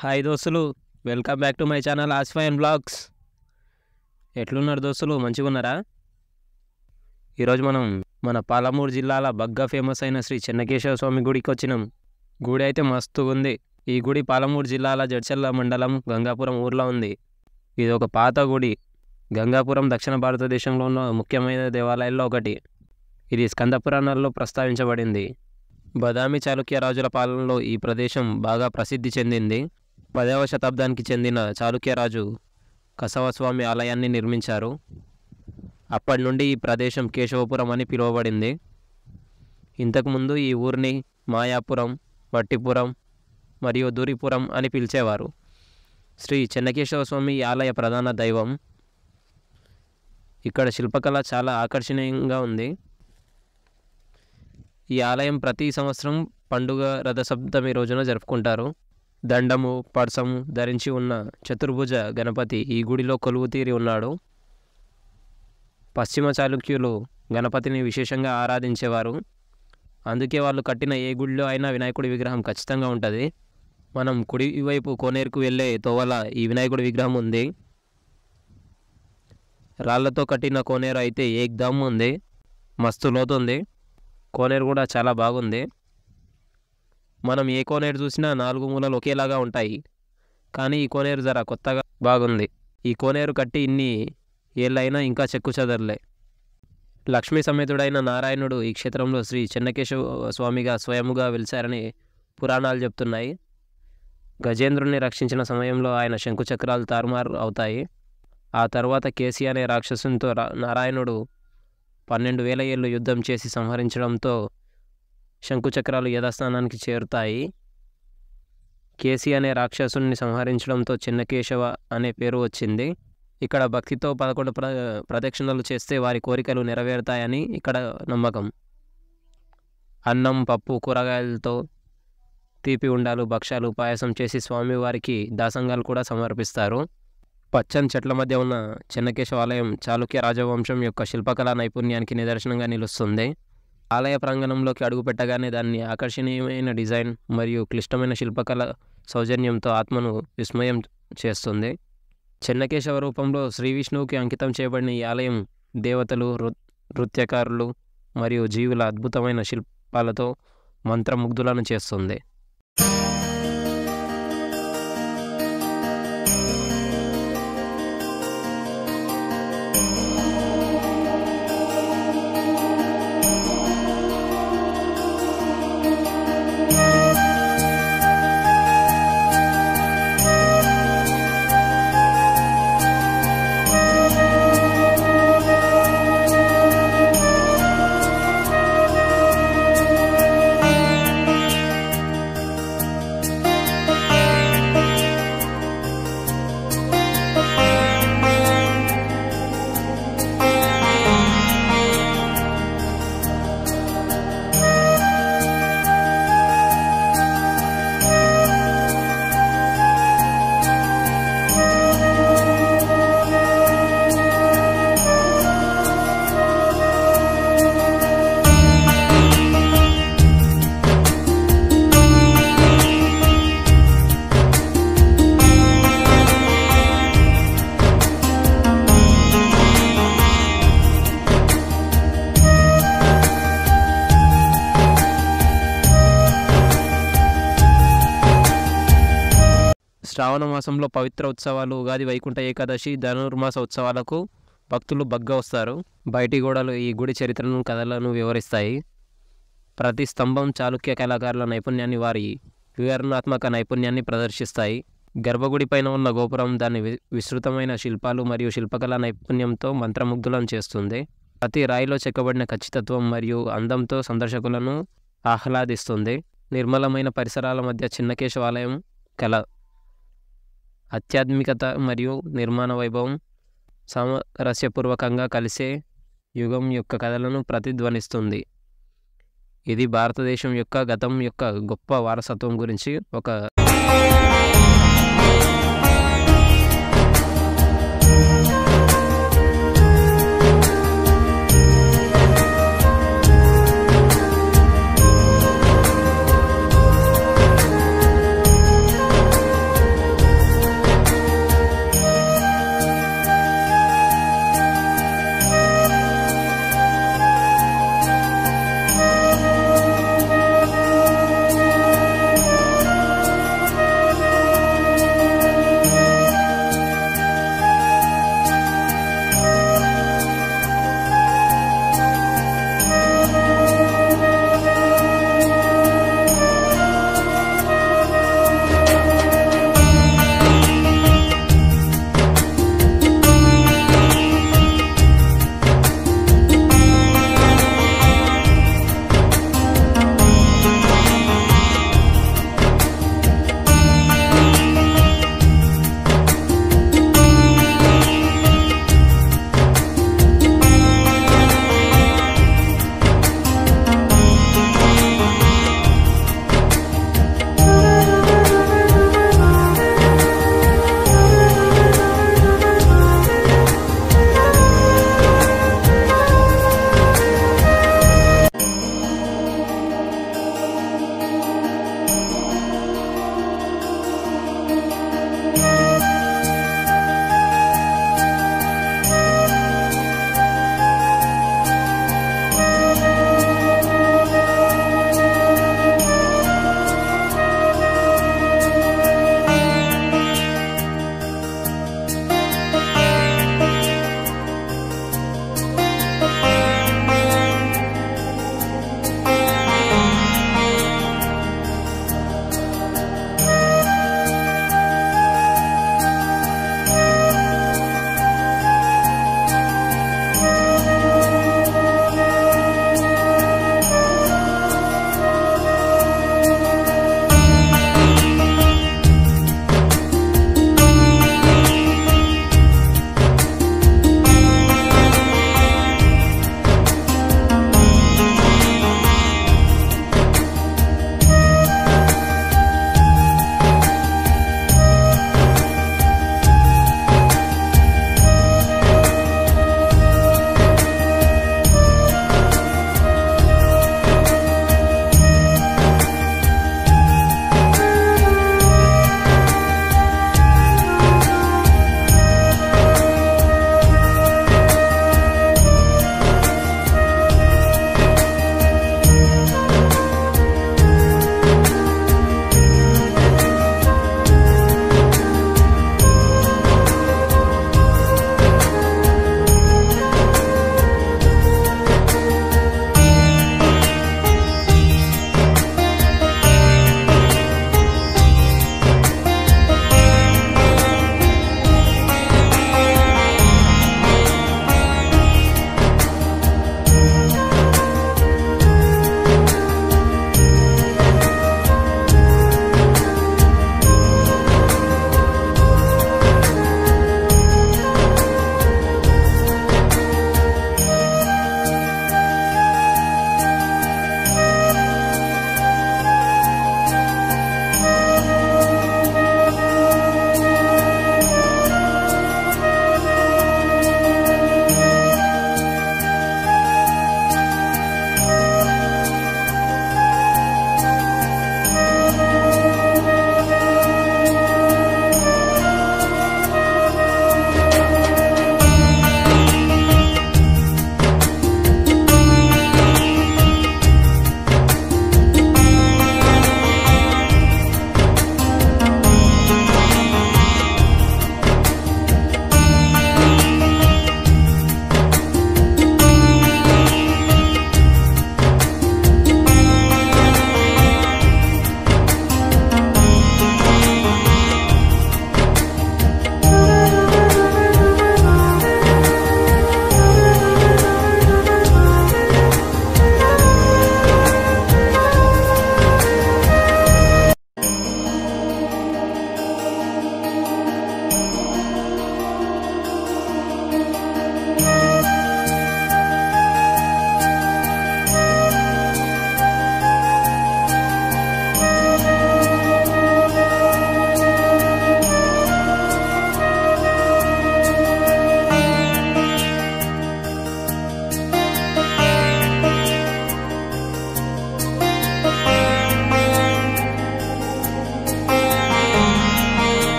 Hi దోస్తులు, welcome back to my channel Asif and blogs. ఎట్లున్నారు దోస్తులు, మంచిగా ఉన్నారా? ఈరోజు మనం మన పాలమూరు జిల్లాల బగ్గా ఫేమస్ అయిన శ్రీ చెన్నకేశవ స్వామి గుడికి వచ్చినాం. గుడి అయితే మస్తుగా ఉంది. ఈ గుడి పాలమూరు జిల్లాల జడ్చర్ల మండలం గంగాపురం ఊర్లో ఉంది. ఇది ఒక పాత గుడి. గంగాపురం దక్షిణ భారతదేశంలో ఉన్న ముఖ్యమైన దేవాలయాల్లో ఒకటి. ఇది స్కంద పురాణాల్లో ప్రస్తావించబడింది. బదామి చాళుక్య రాజుల పాలనలో ఈ ప్రదేశం బాగా ప్రసిద్ధి చెందింది. 10వ శతాబ్దానికి చెందిన చాళుక్యరాజు కసవస్వామి ఆలయాన్ని నిర్మించారు. అప్పటి నుండి ఈ ప్రదేశం కేశవపురం అని పిలువబడింది. ఇంతకుముందు ఈ ఊరిని మాయాపురం, వట్టిపురం మరియు దూరిపురం అని పిలిచేవారు. శ్రీ చెన్నకేశవ స్వామి ఆలయ ప్రధాన దైవం. ఇక్కడ శిల్పకళ చాలా ఆకర్షణీయంగా ఉంది. ఈ ఆలయం ప్రతి సంవత్సరం పండుగ రథసప్తమి రోజున జరుపుకుంటారు. దండము, పడసము ధరించి ఉన్న చతుర్భుజ గణపతి ఈ గుడిలో కొలువు తీరి ఉన్నాడు. పశ్చిమ చాళుక్యులు గణపతిని విశేషంగా ఆరాధించేవారు. అందుకే వాళ్ళు కట్టిన ఏ గుడిలో అయినా వినాయకుడి విగ్రహం ఖచ్చితంగా ఉంటుంది. మనం కుడివైపు కోనేరుకు వెళ్ళే తోవల ఈ వినాయకుడి విగ్రహం ఉంది. రాళ్లతో కట్టిన కోనేరు అయితే ఏకదమ్ ఉంది, మస్తు లోతుంది. కోనేరు కూడా చాలా బాగుంది. మనం ఏ కోనేరు చూసినా 4 మూలలు ఒకేలాగా ఉంటాయి, కానీ ఈ కోనేరు జర కొత్తగా బాగుంది. ఈ కోనేరు కట్టి ఇన్ని ఏళ్ళైనా ఇంకా చెక్కు చెదరలే. లక్ష్మీ సమేతుడైన నారాయణుడు ఈ క్షేత్రంలో శ్రీ చెన్నకేశవ స్వామిగా స్వయముగా వెలిశారని పురాణాలు చెప్తున్నాయి. గజేంద్రుని రక్షించిన సమయంలో ఆయన శంకుచక్రాలు తారుమారు అవుతాయి. ఆ తర్వాత కేసి అనే రాక్షసునితో నారాయణుడు 12,000 ఏళ్ళు యుద్ధం చేసి సంహరించడంతో శంకుచక్రాలు యథాస్థానానికి చేరుతాయి. కేసి అనే రాక్షసుని సంహరించడంతో చెన్నకేశవ అనే పేరు వచ్చింది. ఇక్కడ భక్తితో 11 ప్రదక్షిణలు చేస్తే వారి కోరికలు నెరవేరుతాయని ఇక్కడ నమ్మకం. అన్నం, పప్పు, కూరగాయలతో తీపి ఉండాలు, భక్ష్యాలు, పాయసం చేసి స్వామివారికి దాసంగాలు కూడా సమర్పిస్తారు. పచ్చని చెట్ల మధ్య ఉన్న చెన్నకేశవ ఆలయం చాళుక్య రాజవంశం యొక్క శిల్పకళా నైపుణ్యానికి నిదర్శనంగా నిలుస్తుంది. ఆలయ ప్రాంగణంలోకి అడుగుపెట్టగానే దాన్ని ఆకర్షణీయమైన డిజైన్ మరియు క్లిష్టమైన శిల్పకళ సౌజన్యంతో ఆత్మను విస్మయం చేస్తుంది. చెన్నకేశవ రూపంలో శ్రీ విష్ణువుకి అంకితం చేయబడిన ఈ ఆలయం దేవతలు, నృత్యకారులు మరియు జీవుల అద్భుతమైన శిల్పాలతో మంత్రముగ్ధులను చేస్తుంది. శ్రావణ మాసంలో పవిత్ర ఉత్సవాలు, ఉగాది, వైకుంఠ ఏకాదశి, ధనుర్మాస ఉత్సవాలకు భక్తులు బగ్గా వస్తారు. బయటి గోడలు ఈ గుడి చరిత్రను, కథలను వివరిస్తాయి. ప్రతి స్తంభం చాళుక్య కళాకారుల నైపుణ్యాన్ని, వారి వివరణాత్మక నైపుణ్యాన్ని ప్రదర్శిస్తాయి. గర్భగుడి పైన ఉన్న గోపురం దాని విస్తృతమైన శిల్పాలు మరియు శిల్పకళా నైపుణ్యంతో మంత్రముగ్ధులను చేస్తుంది. ప్రతి రాయిలో చెక్కబడిన ఖచ్చితత్వం మరియు అందంతో సందర్శకులను ఆహ్లాదిస్తుంది. నిర్మలమైన పరిసరాల మధ్య చెన్నకేశవ ఆలయం కళ, ఆధ్యాత్మికత మరియు నిర్మాణ వైభవం సామరస్యపూర్వకంగా కలిసే యుగం యొక్క కథలను ప్రతిధ్వనిస్తుంది. ఇది భారతదేశం యొక్క గతం యొక్క గొప్ప వారసత్వం గురించి ఒక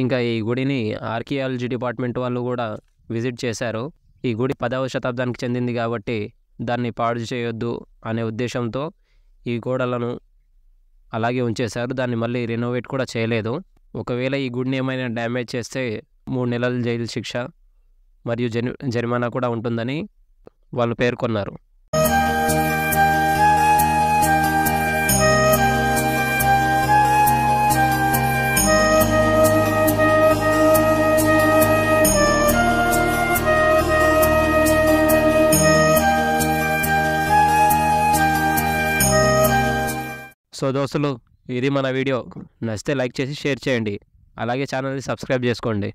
ఇంకా ఈ గుడిని ఆర్కియాలజీ డిపార్ట్మెంట్ వాళ్ళు కూడా విజిట్ చేశారు. ఈ గుడి 10వ శతాబ్దానికి చెందింది కాబట్టి దాన్ని పాడు చేయొద్దు అనే ఉద్దేశంతో ఈ గోడలను అలాగే ఉంచేశారు. దాన్ని మళ్ళీ రెనోవేట్ కూడా చేయలేదు. ఒకవేళ ఈ గుడిని ఏమైనా డ్యామేజ్ చేస్తే 3 నెలల జైలు శిక్ష మరియు జరిమానా కూడా ఉంటుందని వాళ్ళు పేర్కొన్నారు. సో దోస్తులు, ఇది మన వీడియో. నచ్చితే లైక్ చేసి షేర్ చేయండి. అలాగే ఛానల్ని సబ్స్క్రైబ్ చేసుకోండి.